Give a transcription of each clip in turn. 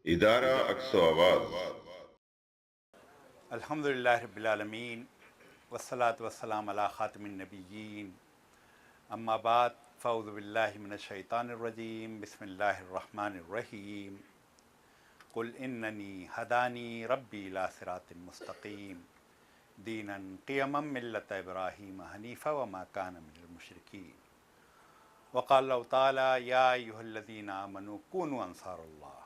ادارہ اقصی آواز۔ الحمدللہ رب العالمین والصلاة والسلام علی خاتم النبیین، اما بعد فاعوذ باللہ من الشیطان الرجیم، بسم اللہ الرحمن الرحیم۔ قل اننی ہدانی ربی الی صراط مستقیم دینا قیما ملۃ ابراہیم حنیفا وما کان من المشرکین۔ وقال اللہ تعالی یا ایھا الذین آمنوا کونوا انصار اللہ۔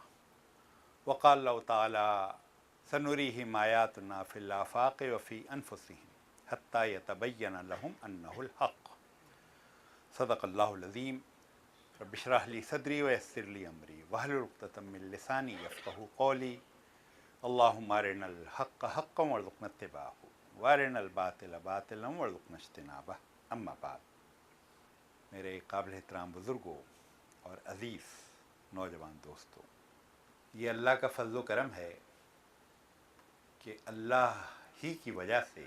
وقال اللہ تعالی سنریہم آیاتنا فی الآفاق وفی انفسہم حتی یتبین لہم انہ الحق۔ صدق اللہ العظیم۔ رب اشرح لی صدری ویسر لی امری واحلل عقدۃ من لسانی یفقہوا قولی۔ اللہم ارنا الحق حقا وارزقنا اتباعہ وارنا الباطل باطلا وارزقنا اجتنابہ۔ اما بعد، میرے قابل احترام بزرگوں اور عزیز نوجوان دوستوں، یہ اللہ کا فضل و کرم ہے کہ اللہ ہی کی وجہ سے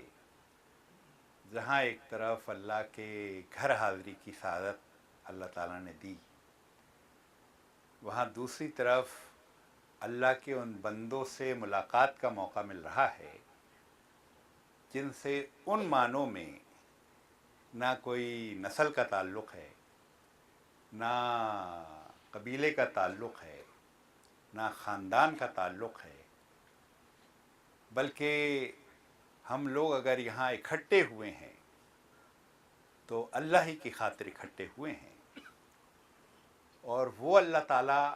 جہاں ایک طرف اللہ کے گھر حاضری کی سعادت اللہ تعالیٰ نے دی، وہاں دوسری طرف اللہ کے ان بندوں سے ملاقات کا موقع مل رہا ہے جن سے ان معنوں میں نہ کوئی نسل کا تعلق ہے، نہ قبیلے کا تعلق ہے، نہ خاندان کا تعلق ہے، بلکہ ہم لوگ اگر یہاں اکٹھے ہوئے ہیں تو اللہ ہی کی خاطر اکٹھے ہوئے ہیں، اور وہ اللہ تعالیٰ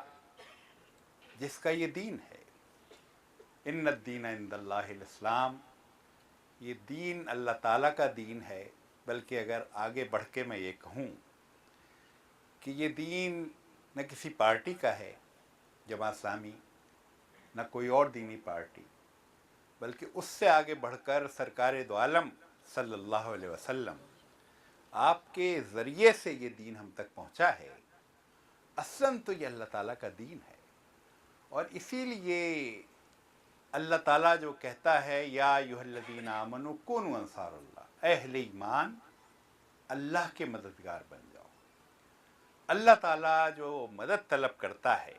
جس کا یہ دین ہے، ان الدین عند اللہ الاسلام، یہ دین اللہ تعالیٰ کا دین ہے۔ بلکہ اگر آگے بڑھ کے میں یہ کہوں کہ یہ دین نہ کسی پارٹی کا ہے، جماعت اسلامی، نہ کوئی اور دینی پارٹی، بلکہ اس سے آگے بڑھ کر سرکار دو عالم صلی اللہ علیہ وسلم آپ کے ذریعے سے یہ دین ہم تک پہنچا ہے۔ اصلاً تو یہ اللہ تعالیٰ کا دین ہے، اور اسی لیے اللہ تعالیٰ جو کہتا ہے یا ایھا الذین آمنوا کونوا انصار اللہ، اے اہل ایمان اللہ کے مددگار بن جاؤ۔ اللہ تعالیٰ جو مدد طلب کرتا ہے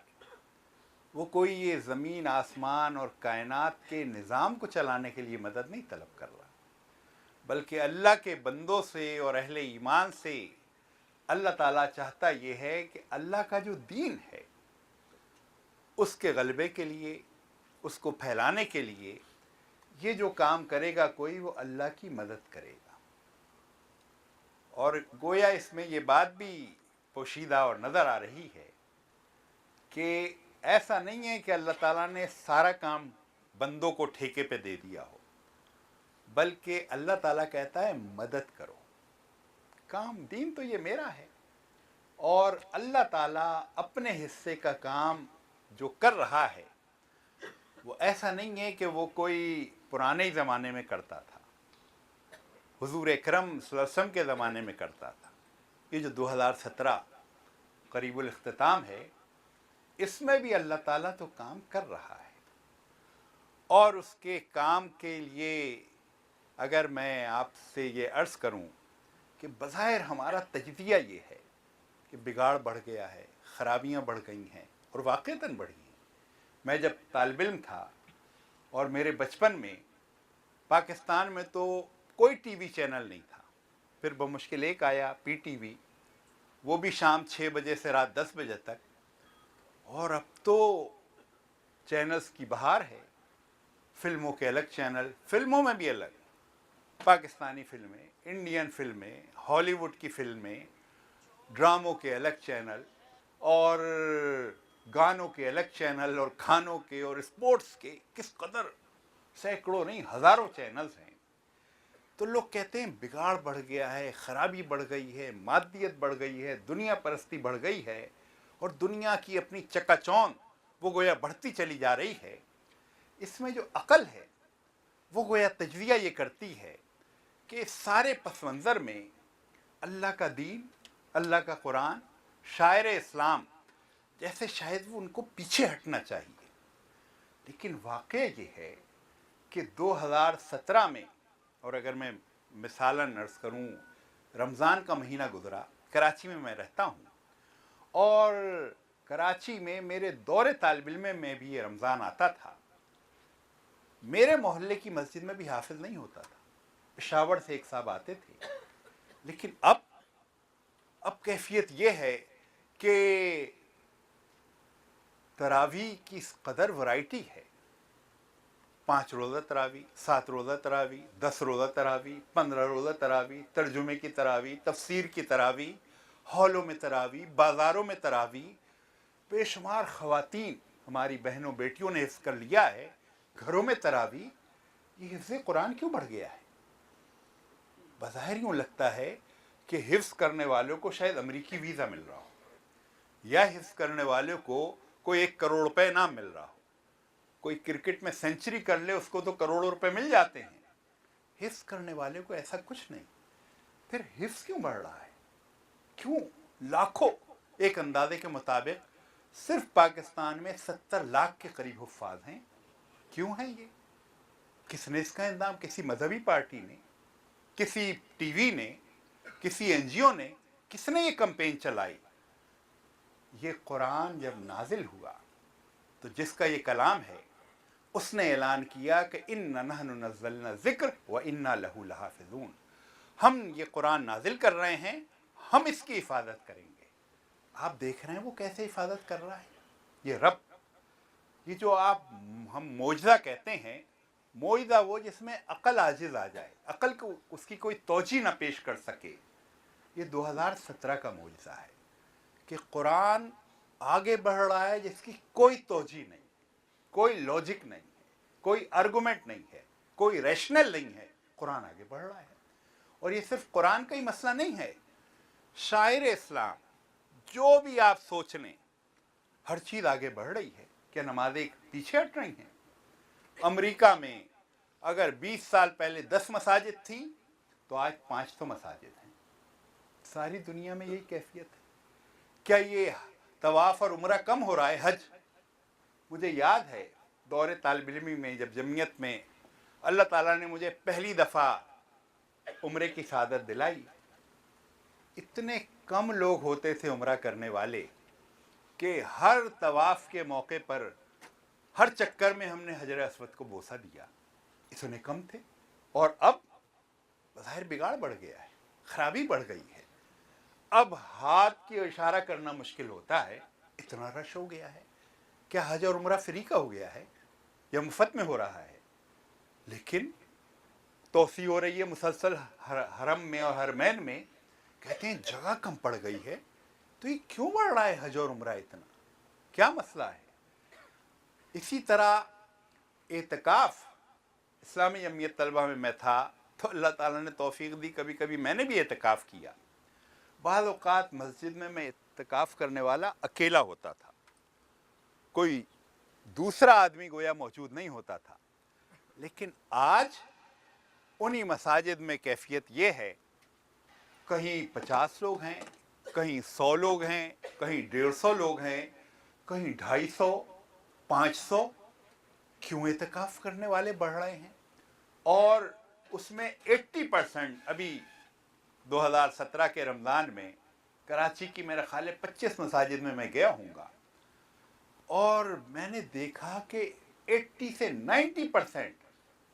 وہ کوئی یہ زمین آسمان اور کائنات کے نظام کو چلانے کے لیے مدد نہیں طلب کر رہا، بلکہ اللہ کے بندوں سے اور اہل ایمان سے اللہ تعالیٰ چاہتا یہ ہے کہ اللہ کا جو دین ہے اس کے غلبے کے لیے، اس کو پھیلانے کے لیے یہ جو کام کرے گا کوئی، وہ اللہ کی مدد کرے گا۔ اور گویا اس میں یہ بات بھی پوشیدہ اور نظر آ رہی ہے کہ ایسا نہیں ہے کہ اللہ تعالیٰ نے سارا کام بندوں کو ٹھیکے پہ دے دیا ہو، بلکہ اللہ تعالیٰ کہتا ہے مدد کرو، کام دین تو یہ میرا ہے۔ اور اللہ تعالیٰ اپنے حصے کا کام جو کر رہا ہے وہ ایسا نہیں ہے کہ وہ کوئی پرانے زمانے میں کرتا تھا، حضور اکرم صلی اللہ علیہ وسلم کے زمانے میں کرتا تھا۔ یہ جو 2017 قریب الاختتام ہے، اس میں بھی اللہ تعالیٰ تو کام کر رہا ہے، اور اس کے کام کے لیے اگر میں آپ سے یہ عرض کروں کہ بظاہر ہمارا تجزیہ یہ ہے کہ بگاڑ بڑھ گیا ہے، خرابیاں بڑھ گئی ہیں، اور واقعتاً بڑھی ہیں۔ میں جب طالب علم تھا اور میرے بچپن میں پاکستان میں تو کوئی ٹی وی چینل نہیں تھا، پھر بمشکل ایک آیا پی ٹی وی، وہ بھی شام 6 بجے سے رات 10 بجے تک، اور اب تو چینلز کی بہار ہے، فلموں کے الگ چینل، فلموں میں بھی الگ، پاکستانی فلمیں، انڈین فلمیں، ہالی ووڈ کی فلمیں، ڈراموں کے الگ چینل، اور گانوں کے الگ چینل، اور کھانوں کے اور اسپورٹس کے کس قدر سینکڑوں نہیں ہزاروں چینلز ہیں۔ تو لوگ کہتے ہیں بگاڑ بڑھ گیا ہے، خرابی بڑھ گئی ہے، مادیت بڑھ گئی ہے، دنیا پرستی بڑھ گئی ہے، اور دنیا کی اپنی چکا چوند وہ گویا بڑھتی چلی جا رہی ہے۔ اس میں جو عقل ہے وہ گویا تجزیہ یہ کرتی ہے کہ سارے پس منظر میں اللہ کا دین، اللہ کا قرآن، شاعر اسلام جیسے شاید وہ ان کو پیچھے ہٹنا چاہیے، لیکن واقع یہ ہے کہ 2017 میں، اور اگر میں مثالاً عرض کروں، رمضان کا مہینہ گزرا، کراچی میں میں رہتا ہوں، اور कराची में मेरे दौरे तालिब इल्म में भी ये रमज़ान आता था, मेरे मोहल्ले की मस्जिद में भी हाफिज नहीं होता था, पेशावर से एक साहब आते थे। लेकिन अब कैफियत ये है कि तरावी की इस कदर वैरायटी है, 5 रोज़ा तरावी, 7 रोज़ा तरावी, 10 रोज़ा तरावी, 15 रोज़ा तरावी, तर्जुमे की तरावी, तफसीर की तरावी, हॉलों में तरावी, बाज़ारों में तरावी। बेशुमार ख़वातीन हमारी बहनों बेटियों ने हिफ्ज़ कर लिया है, घरों में तरावी। ये हिफ्ज़ कुरान क्यों बढ़ गया है? बज़ाहिर यूँ लगता है कि हिफ्ज़ करने वालों को शायद अमेरिकी वीज़ा मिल रहा हो, या हिफ्ज़ करने वालों को कोई 1 करोड़ रुपए इनाम मिल रहा हो। कोई क्रिकेट में सेंचुरी कर ले उसको तो करोड़ों रुपए मिल जाते हैं, हिफ्ज़ करने वाले को ऐसा कुछ नहीं। फिर हिफ्ज़ क्यों बढ़ रहा है? क्यों लाखों, एक अंदाजे के मुताबिक सिर्फ पाकिस्तान में 70 लाख के करीब हुफ़ाज़ हैं। क्यों है ये? किसने इसका इंतजाम? किसी मजहबी पार्टी ने, किसी टीवी ने, किसी एनजीओ ने, किसने ये कैंपेन चलाई? ये कुरान जब नाजिल हुआ तो जिसका ये कलाम है उसने ऐलान किया कि इन्ना नहनु नज़्ज़लना ज़िक्र व इन्ना लहू लहाफ़िज़ून, हम ये कुरान नाजिल कर रहे हैं, हम इसकी हिफाजत करेंगे। आप देख रहे हैं वो कैसे हिफाजत कर रहा है। ये रब, ये जो हम मौजज़ा कहते हैं, मौजज़ा वो जिसमें अक़ल आजिज़ आ जाए, अक़ल को उसकी कोई तौजीह ना पेश कर सके, ये 2017 का मौजज़ा है कि कुरान आगे बढ़ रहा है जिसकी कोई तौजीह नहीं, कोई लॉजिक नहीं है, कोई आर्गूमेंट नहीं है, कोई रैशनल नहीं है, कुरान आगे बढ़ रहा है। और ये सिर्फ कुरान का ही मसला नहीं है, शायर इस्लाम जो भी आप सोच लें, हर चीज़ आगे बढ़ रही है। क्या नमाज़ें पीछे हट रही हैं? अमेरिका में अगर 20 साल पहले 10 मसाजिद थी तो आज 500 मसाजिद हैं। सारी दुनिया में यही कैफियत है। क्या ये तवाफ़ और उम्रा कम हो रहा है? हज, मुझे याद है दौरे तालिब इल्मी में जब जमीयत में अल्लाह ताला ने मुझे पहली दफ़ा उम्रे की सादत दिलाई, इतने कम लोग होते थे उम्रा करने वाले कि हर तवाफ़ के मौके पर, हर चक्कर में हमने हजर अस्वद को बोसा दिया, इतने कम थे। और अब ज़ाहिर बिगाड़ बढ़ गया है, खराबी बढ़ गई है। अब हाथ की इशारा करना मुश्किल होता है, इतना रश हो गया है। क्या हज और उम्रा फ्री का हो गया है या मुफ्त में हो रहा है? लेकिन तोसी हो रही है मुसलसल हरम में और हरमैन में, कहते हैं जगह कम पड़ गई है। तो ये क्यों बढ़ रहा है हज और उम्रा इतना? क्या मसला है? इसी तरह एतकाफ़, इस्लामी जमीयत तलबा में मैं था तो अल्लाह ताला ने तौफीक दी, कभी कभी मैंने भी एतकाफ़ किया। बाज़ औक़ात मस्जिद में मैं एतकाफ़ करने वाला अकेला होता था, कोई दूसरा आदमी गोया मौजूद नहीं होता था। लेकिन आज उन्हीं मसाजिद में कैफियत ये है, कहीं 50 लोग हैं, कहीं 100 लोग हैं, कहीं 150 लोग हैं, कहीं 250, 500। क्यों एतकाफ़ करने वाले बढ़ रहे हैं? और उसमें 80% अभी 2017 के रमज़ान में कराची की मेरा ख्याल है 25 मसाजिद में मैं गया हूँगा, और मैंने देखा कि 80 से 90%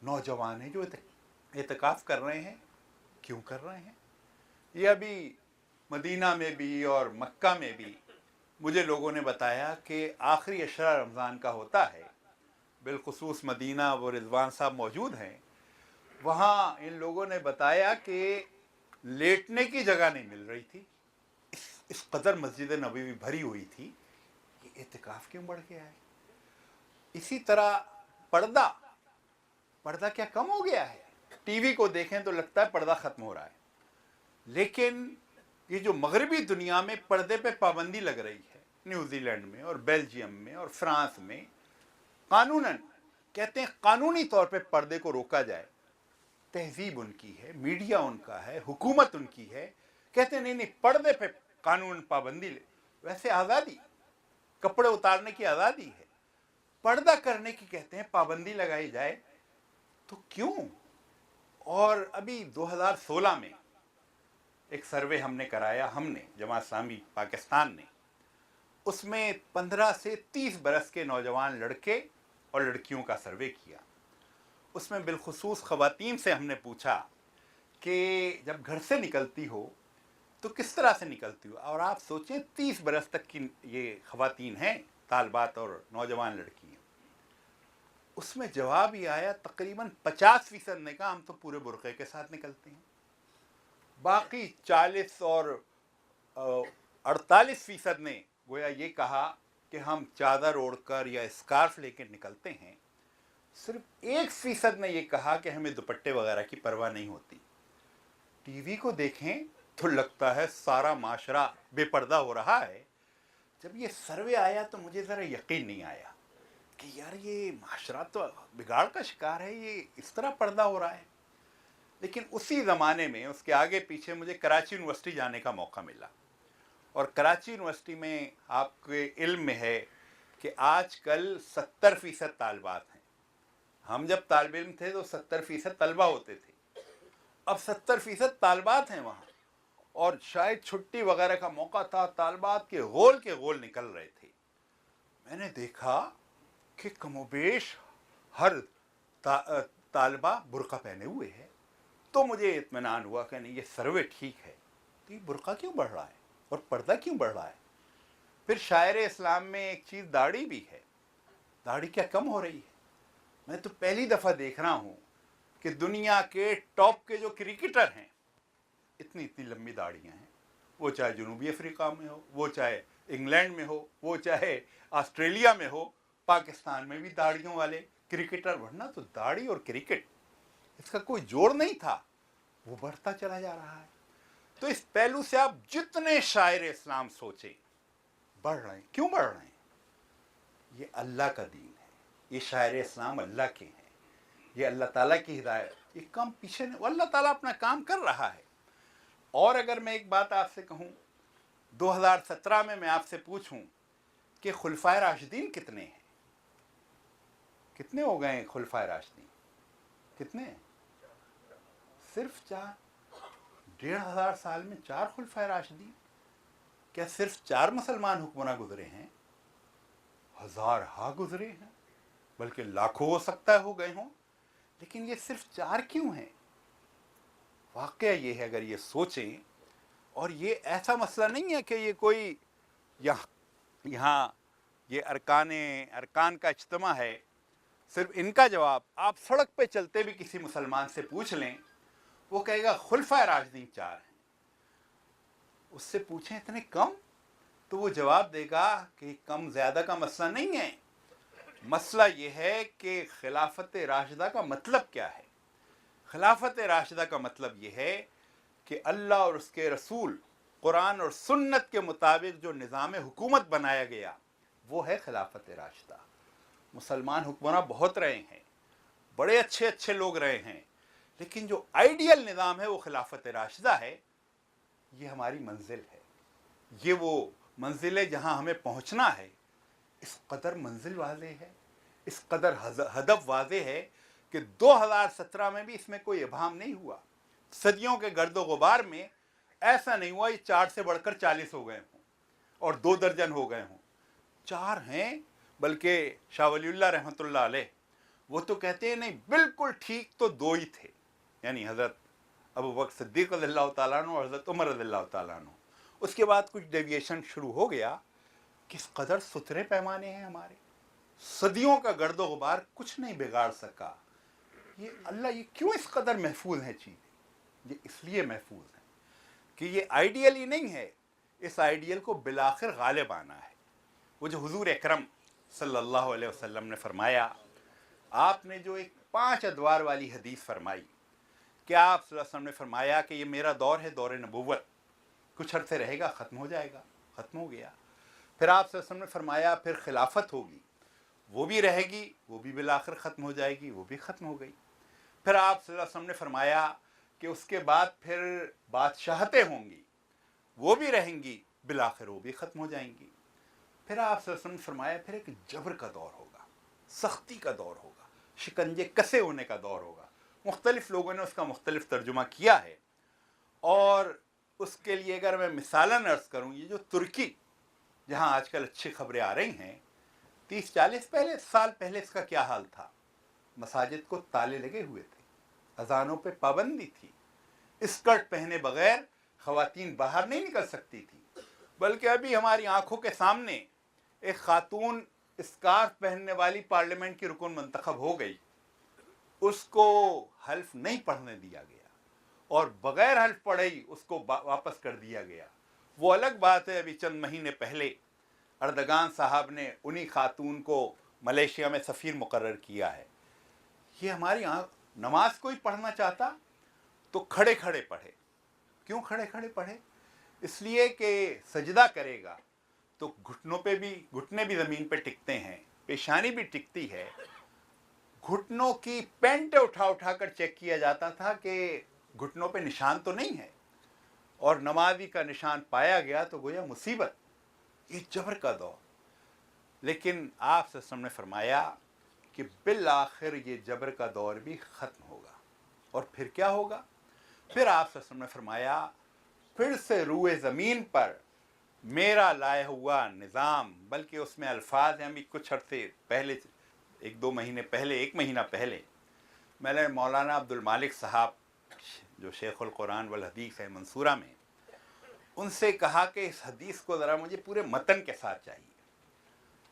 नौजवान हैं जो एतकाफ़ कर रहे हैं। क्यों कर रहे हैं? ये अभी मदीना में भी और मक्का में भी मुझे लोगों ने बताया कि आखिरी अशरा रमज़ान का होता है, बिलखुसूस मदीना, वो रिजवान साहब मौजूद हैं वहाँ। इन लोगों ने बताया कि लेटने की जगह नहीं मिल रही थी, इस कदर मस्जिद नबवी भरी हुई थी। ये एतकाफ़ क्यों बढ़ गया है? इसी तरह पर्दा क्या कम हो गया है? टीवी को देखें तो लगता है पर्दा ख़त्म हो रहा है, लेकिन ये जो मगरबी दुनिया में पर्दे पे पाबंदी लग रही है, न्यूजीलैंड में और बेल्जियम में और फ्रांस में कानूनन कहते हैं कानूनी तौर पे पर्दे को रोका जाए। तहजीब उनकी है, मीडिया उनका है, हुकूमत उनकी है, कहते हैं नहीं पर्दे पे कानून पाबंदी ले। वैसे आज़ादी, कपड़े उतारने की आज़ादी है, पर्दा करने की कहते हैं पाबंदी लगाई जाए तो क्यों? और अभी 2016 में एक सर्वे हमने कराया, हमने जमात इस्लामी पाकिस्तान ने, اس میں 15 سے 30 برس کے نوجوان لڑکے اور لڑکیوں کا سروے کیا. اس میں بالخصوص خواتین سے ہم نے پوچھا کہ جب گھر سے نکلتی ہو تو کس طرح سے نکلتی ہو. اور آپ سوچیں 30 برس تک کی یہ خواتین ہیں، طالبات اور نوجوان لڑکی ہیں. اس میں جواب یہ آیا، تقریباً 50% نے کہا ہم تو پورے برقعے کے ساتھ نکلتے ہیں. باقی 40 اور 48% نے گویا یہ کہا کہ ہم چادر اوڑھ کر یا اسکارف لے کے نکلتے ہیں. صرف 1% نے یہ کہا کہ ہمیں دوپٹے وغیرہ کی پرواہ نہیں ہوتی. ٹی وی کو دیکھیں تو لگتا ہے سارا معاشرہ بے پردہ ہو رہا ہے. جب یہ سروے آیا تو مجھے ذرا یقین نہیں آیا کہ یار یہ معاشرہ تو بگاڑ کا شکار ہے، یہ اس طرح پردہ ہو رہا ہے. لیکن اسی زمانے میں اس کے آگے پیچھے مجھے کراچی یونیورسٹی جانے کا موقع ملا. اور کراچی یونیورسٹی میں آپ کے علم میں ہے کہ آج کل 70% طالبات ہیں. ہم جب طالب علم تھے تو 70% طلبہ ہوتے تھے. اب 70% طالبات ہیں وہاں، اور شاید چھٹی وغیرہ کا موقع تھا، طالبات کے غول نکل رہے تھے. میں نے دیکھا کہ کم و بیش ہر طالبہ برقع پہنے ہوئے ہے. تو مجھے اطمینان ہوا کہ نہیں، یہ سروے ٹھیک ہے. تو یہ برقع کیوں بڑھ رہا ہے اور پردہ کیوں بڑھ رہا ہے؟ پھر شاعر اسلام میں ایک چیز داڑھی بھی ہے. داڑھی کیا کم ہو رہی ہے؟ میں تو پہلی دفعہ دیکھ رہا ہوں کہ دنیا کے ٹاپ کے جو کرکٹر ہیں اتنی لمبی داڑھیاں ہیں. وہ چاہے جنوبی افریقہ میں ہو، وہ چاہے انگلینڈ میں ہو، وہ چاہے آسٹریلیا میں ہو، پاکستان میں بھی داڑھیوں والے کرکٹر. ورنہ تو داڑھی اور کرکٹ اس کا کوئی جوڑ نہیں تھا، وہ بڑھتا چلا جا رہا ہے. تو اس پہلو سے آپ جتنے شاعر اسلام سوچیں بڑھ رہے ہیں. کیوں بڑھ رہے ہیں؟ یہ اللہ کا دین ہے، یہ شاعر اسلام اللہ کے ہیں، یہ اللہ تعالیٰ کی ہدایت. یہ کام پیچھے نہیں، اللہ تعالیٰ اپنا کام کر رہا ہے. اور اگر میں ایک بات آپ سے کہوں، 2017 میں آپ سے پوچھوں کہ خلفائے راشدین کتنے ہیں؟ کتنے ہو گئے ہیں خلفائے راشدین؟ کتنے ہیں؟ صرف 4. 1500 سال میں 4 خلفائے راشدین. کیا صرف 4 مسلمان حکمراں گزرے ہیں؟ ہزارہا گزرے ہیں، بلکہ لاکھوں ہو سکتا ہے ہو گئے ہوں. لیکن یہ صرف 4 کیوں ہیں؟ واقعہ یہ ہے، اگر یہ سوچیں، اور یہ ایسا مسئلہ نہیں ہے کہ یہ کوئی یہاں یہ ارکان کا اجتماع ہے. صرف ان کا جواب آپ سڑک پہ چلتے بھی کسی مسلمان سے پوچھ لیں، وہ کہے گا خلفائے راشدین 4 ہیں. اس سے پوچھیں اتنے کم، تو وہ جواب دے گا کہ کم زیادہ کا مسئلہ نہیں ہے. مسئلہ یہ ہے کہ خلافت راشدہ کا مطلب کیا ہے. خلافت راشدہ کا مطلب یہ ہے کہ اللہ اور اس کے رسول قرآن اور سنت کے مطابق جو نظام حکومت بنایا گیا وہ ہے خلافت راشدہ. مسلمان حکمراں بہت رہے ہیں، بڑے اچھے اچھے لوگ رہے ہیں، لیکن جو آئیڈیل نظام ہے وہ خلافت راشدہ ہے. یہ ہماری منزل ہے، یہ وہ منزل ہے جہاں ہمیں پہنچنا ہے. اس قدر منزل واضح ہے، اس قدر ہدف واضح ہے کہ 2017 میں بھی اس میں کوئی ابہام نہیں ہوا. صدیوں کے گرد و غبار میں ایسا نہیں ہوا یہ 4 سے بڑھ کر 40 ہو گئے ہوں اور 2 درجن ہو گئے ہوں. 4 ہیں، بلکہ شاہ ولی اللہ رحمۃ اللہ علیہ وہ تو کہتے ہیں نہیں بالکل ٹھیک تو 2 ہی تھے، یعنی حضرت ابو بکر صدیق رضی اللہ تعالیٰ عنہ اور حضرت عمر رضی اللہ تعالیٰ عنہ. اس کے بعد کچھ ڈیویشن شروع ہو گیا. کس قدر ستھرے پیمانے ہیں ہمارے، صدیوں کا گرد و غبار کچھ نہیں بگاڑ سکا. یہ اللہ یہ کیوں اس قدر محفوظ ہیں چیزیں؟ یہ اس لیے محفوظ ہیں کہ یہ آئیڈیل ہی نہیں ہے، اس آئیڈیل کو بالآخر غالب آنا ہے. وہ جو حضور اکرم صلی اللہ علیہ وسلم نے فرمایا، آپ نے جو ایک 5 ادوار والی حدیث فرمائی کہ آپ صلی اللہ علیہ وسلم نے فرمایا کہ یہ میرا دور ہے، دور نبوت، کچھ عرصے رہے گا، ختم ہو جائے گا، ختم ہو گیا. پھر آپ صلی اللہ علیہ وسلم نے فرمایا پھر خلافت ہوگی، وہ بھی رہے گی، وہ بھی بالآخر ختم ہو جائے گی، وہ بھی ختم ہو گئی. پھر آپ صلی اللہ علیہ وسلم نے فرمایا کہ اس کے بعد پھر بادشاہتیں ہوں گی، وہ بھی رہیں گی، بالآخر وہ بھی ختم ہو جائیں گی. پھر آپ صلی اللہ علیہ وسلم نے فرمایا پھر ایک جبر کا دور ہوگا، سختی کا دور ہوگا، شکنجے کسے ہونے کا دور ہوگا. مختلف لوگوں نے اس کا مختلف ترجمہ کیا ہے، اور اس کے لیے اگر میں مثالاً عرض کروں، یہ جو ترکی जहाँ आजकल अच्छी खबरें आ रही हैं, 30-40 साल पहले इसका क्या हाल था। मसाजिद को ताले लगे हुए थे, अजानों पे पाबंदी थी, स्कर्ट पहने बगैर खवातीन बाहर नहीं निकल सकती थी। बल्कि अभी हमारी आंखों के सामने एक खातून स्कार्फ पहनने वाली पार्लियामेंट की रुकन मंतखब हो गई, उसको हल्फ नहीं पढ़ने दिया गया और बगैर हल्फ पढ़े ही उसको वापस कर दिया गया। वो अलग बात है, अभी चंद महीने पहले अर्दगान साहब ने उन्हीं खातून को मलेशिया में सफ़ीर मुकर्रर किया है। ये हमारी नमाज कोई पढ़ना चाहता तो खड़े खड़े पढ़े। क्यों खड़े खड़े पढ़े? इसलिए कि सजदा करेगा तो घुटने भी ज़मीन पे टिकते हैं, पेशानी भी टिकती है। घुटनों की पेंट उठा कर चेक किया जाता था कि घुटनों पे निशान तो नहीं है, और नमाजी का निशान पाया गया तो गोया मुसीबत। ये जबर का दौर। लेकिन आप सल्लल्लाहु अलैहि वसल्लम ने फरमाया कि बिल आखिर ये जबर का दौर भी ख़त्म होगा। और फिर क्या होगा? फिर आप सल्लल्लाहु अलैहि वसल्लम ने फरमाया, फिर से रूए ज़मीन पर मेरा लाया हुआ निज़ाम, बल्कि उसमें अल्फाज हैं। अभी कुछ अर्से पहले, 1-2 महीने पहले, 1 महीना पहले, मैंने मौलाना अब्दुल मालिक साहब जो शेखुल कुरान वल हदीस है मंसूरा में, उनसे कहा कि इस हदीस को ज़रा मुझे पूरे मतन के साथ चाहिए।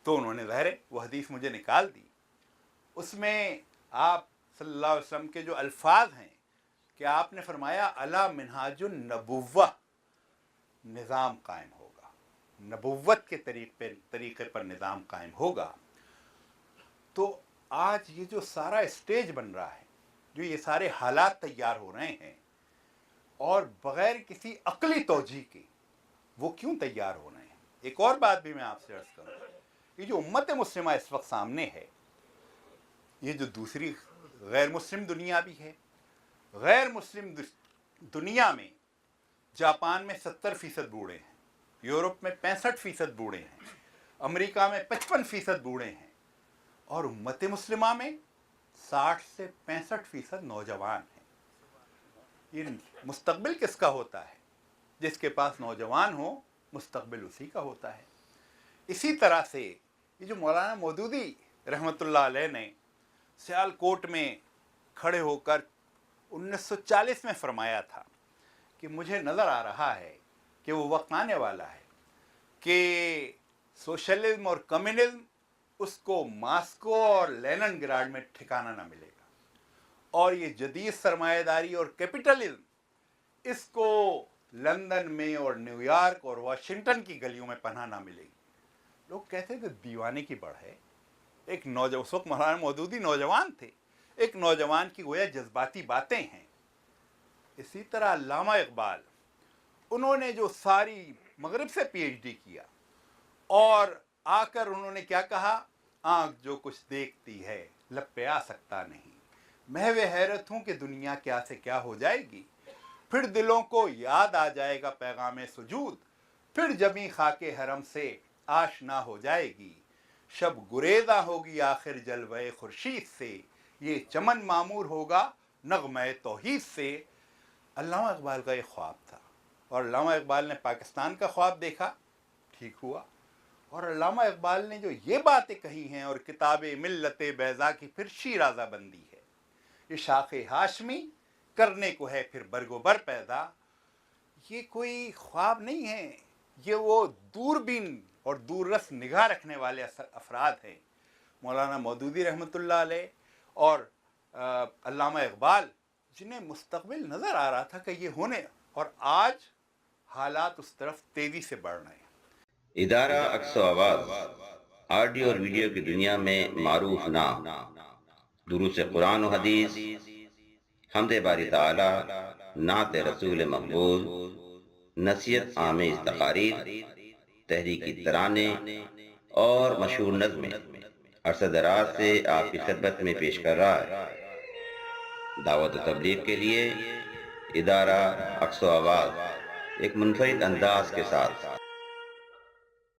तो उन्होंने ज़ाहिर वो हदीस मुझे निकाल दी। उसमें आप सल्लल्लाहु अलैहि वसल्लम के जो अल्फाज हैं कि आपने फरमाया अला मिनहाजुन नबुव्वा, निज़ाम कायम होगा, नबुव्वत के तरीक़े पर निज़ाम कायम होगा। तो आज ये जो सारा स्टेज बन रहा है, जो ये सारे हालात तैयार हो रहे हैं, और बग़ैर किसी अक़ली तौजीह के वो क्यों तैयार हो रहे हैं? एक और बात भी मैं आपसे अर्ज़ करूँ, ये जो उम्मत मुस्लिमा इस वक्त सामने है, ये जो दूसरी गैर मुस्लिम दुनिया भी है, गैर मुस्लिम दुनिया में जापान में 70% बूढ़े हैं, यूरोप में 65% बूढ़े हैं, अमेरिका में 55% बूढ़े हैं, और उम्मत मुस्लिमा में 60 से 65% नौजवान हैं। ये मुस्तकबिल किसका होता है? जिसके पास नौजवान हो, मुस्तकबिल उसी का होता है। इसी तरह से ये जो मौलाना मौदूदी रहमतुल्लाह अलैह ने सियालकोट में खड़े होकर 1940 में फरमाया था कि मुझे नज़र आ रहा है कि वो वक्त आने वाला है कि सोशलिज्म और कम्युनिज्म, उसको मास्को और लेनिनग्राड में ठिकाना ना मिलेगा, और ये जदीद सरमायादारी और कैपिटलिज्म, इसको लंदन में और न्यूयॉर्क और वाशिंगटन की गलियों में पनाह ना मिलेगी। लोग कहते थे दीवाने की बढ़ है। एक नौजवान, उस वक्त मौलाना मौदूदी नौजवान थे, एक नौजवान की गोया जज्बाती बातें हैं। इसी तरह अल्लामा इकबाल, उन्होंने जो सारी मगरिब से PhD किया, और आकर उन्होंने क्या कहा, आँख जो कुछ देखती है लब पे आ सकता नहीं, महवे हैरत हूँ कि दुनिया क्या से क्या हो जाएगी, फिर दिलों को याद आ जाएगा पैगाम सुजूद, फिर जमी खाके हरम से आशना हो जाएगी, शब गुरेज़ा होगी आखिर जलवे खुर्शीद से, ये चमन मामूर होगा नग़मे तौहीद से। अल्लामा इकबाल का ये ख्वाब था, और अल्लामा इकबाल ने पाकिस्तान का ख्वाब देखा, ठीक हुआ। और अल्लामा इकबाल ने जो ये बातें कही हैं, और किताबे मिल्लते बैज़ा की फिर शीराज़ा बंदी है, ये शाखे हाशमी करने को है फिर बरगोबर पैदा, ये कोई ख्वाब नहीं है, ये वो दूरबीन और दूररस निगाह रखने वाले अफराद हैं, मौलाना मौदूदी रहमतुल्लाह अलैह और अल्लामा इकबाल, जिन्हें मुस्तकबिल नज़र आ रहा था कि ये होने, और आज हालात उस तरफ तेज़ी से बढ़ रहे हैं। इदारा अक्सो आवाज़ ऑडियो और वीडियो की दुनिया में मारूफ नाम, दुरूस कुरान और हदीस, हमदे बारी ताला, नात रसूल मकबूल, नसीहत आमेज तकारीर, तहरीकी तराने और मशहूर नज़्में अरसा दराज से आपकी खिदमत में पेश कर रहा है। दावत व तबलीग के लिए इदारा अक्सो आवाज़ एक मुनफरिद अंदाज के साथ